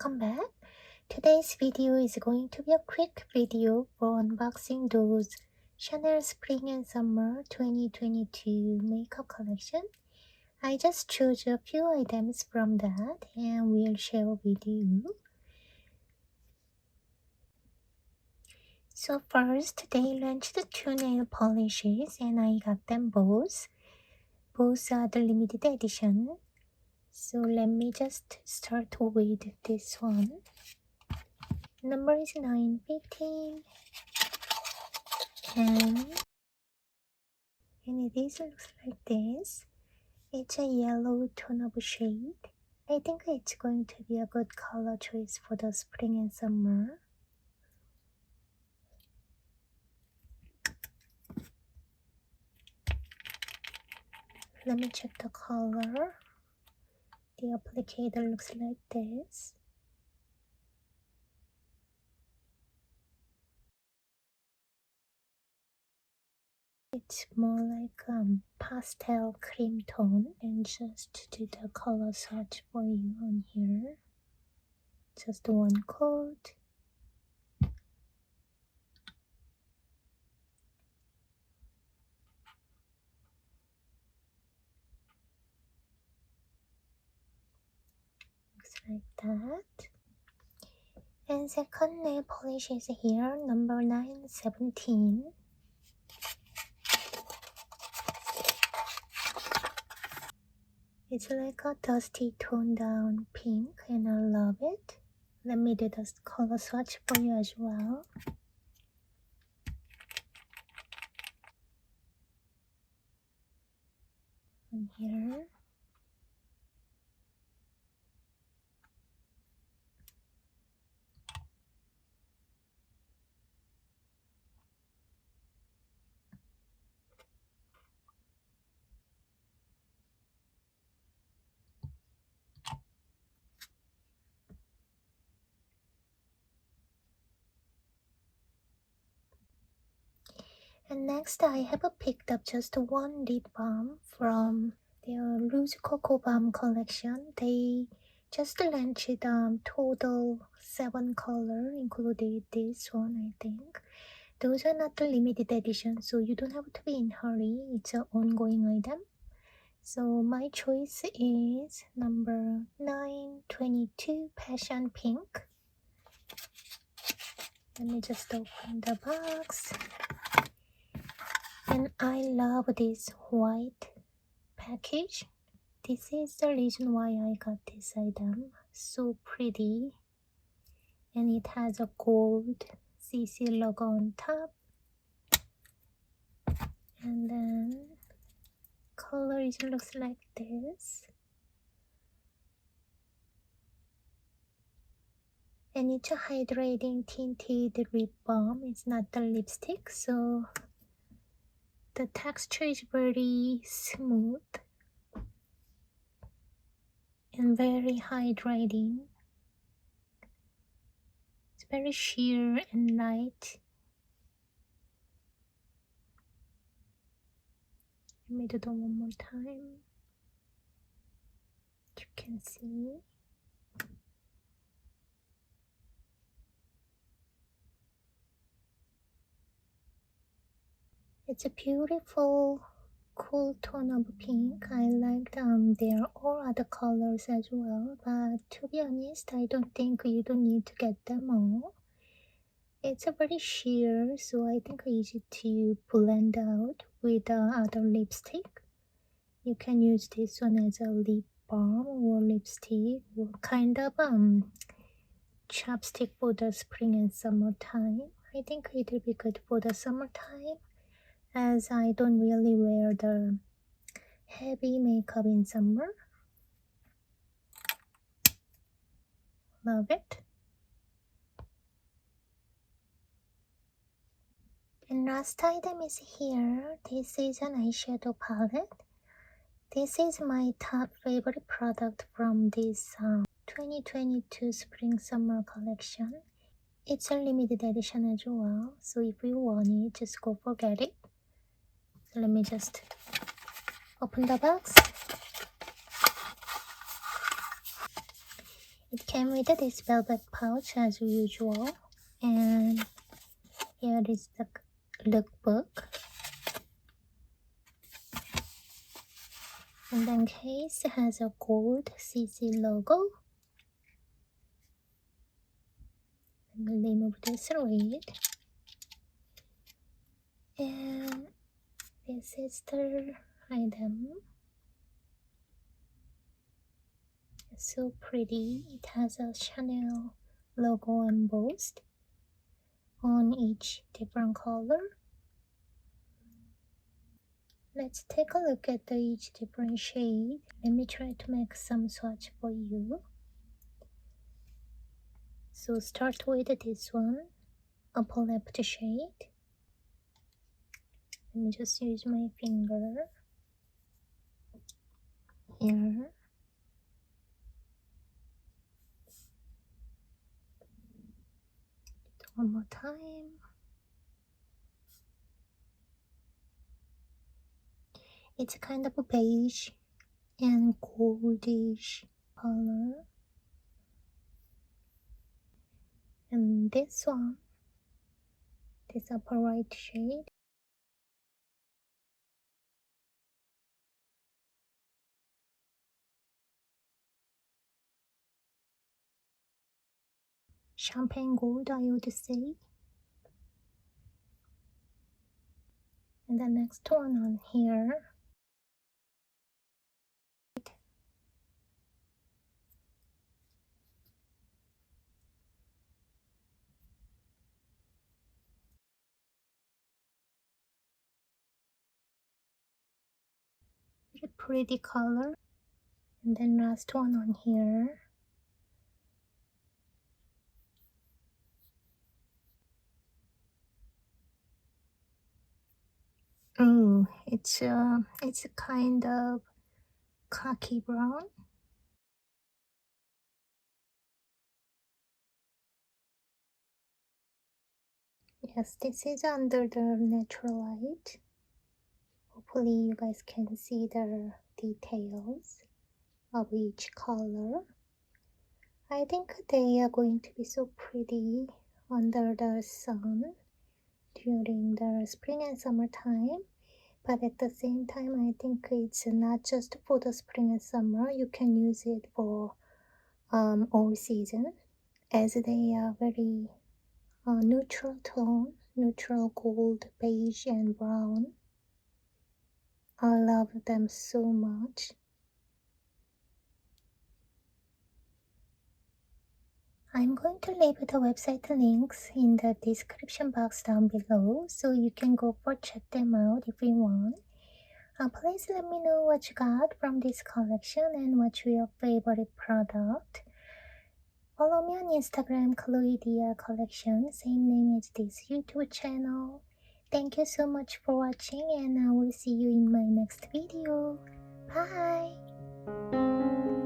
welcome back. Today's video is going to be a quick video for unboxing those Chanel Spring and Summer 2022 makeup collection. I just chose a few items from that and will share with you. So first, they launched 2 nail polishes and I got them both. Both are the limited edition. So let me just start with this one. Number is 915 and it looks like this. It's a yellow tone of shade. I think it's going to be a good color choice for the spring and summer. Let me check the color. The applicator looks like this. It's more like pastel cream tone, and just do the color swatch for you on here. Just one coat. Looks like that. And second nail polish is here, number 917. It's like a dusty toned down pink and I love it. Let me do the color swatch for you as well. On here. And next I have picked up just one lip balm from their Loose Cocoa Balm collection. They just launched total 7 color, included this one I think. Those are not the limited edition, so you don't have to be in hurry. It's an ongoing item. So my choice is number 922 Passion Pink. Let me just open the box. And I love this white package. This is the reason why I got this item. So pretty. And it has a gold CC logo on top. And then color looks like this. And it's a hydrating tinted lip balm. It's not the lipstick, so the texture is very smooth and very hydrating. It's very sheer and light. Let me do that one more time. You can see. It's a beautiful, cool tone of pink. I liked their all other colors as well, but to be honest, I don't think you don't need to get them all. It's a very sheer, so I think easy to blend out with the other lipstick. You can use this one as a lip balm or lipstick, or kind of chapstick for the spring and summertime. I think it'll be good for the summertime, as I don't really wear the heavy makeup in summer. Love it. And last item is here. This is an eyeshadow palette. This is my top favorite product from this 2022 spring summer collection. It's a limited edition as well, so if you want it, just go for get it. So let me just open the box. It came with this velvet pouch as usual, and here is the lookbook, and then case has a gold CC logo. Let me remove this lid, and this is the item. It's so pretty. It has a Chanel logo embossed on each different color. Let's take a look at each different shade. Let me try to make some swatch for you. So start with this one, upper left shade. Let me just use my finger here. One more time. It's a kind of a beige and goldish color. And this one, this upper right shade, champagne gold, I would say. And the next one on here, very pretty color. And then last one on here, oh, it's a kind of khaki brown. Yes, this is under the natural light. Hopefully you guys can see the details of each color. I think they are going to be so pretty under the sun during the spring and summertime. But at the same time, I think it's not just for the spring and summer. You can use it for all season, as they are very neutral tone, neutral gold, beige and brown. I love them so much. I'm going to leave the website links in the description box down below, so you can go for check them out if you want. Please let me know what you got from this collection and what's your favorite product. Follow me on Instagram, Chloe Dia Collection, same name as this YouTube channel. Thank you so much for watching, and I will see you in my next video. Bye!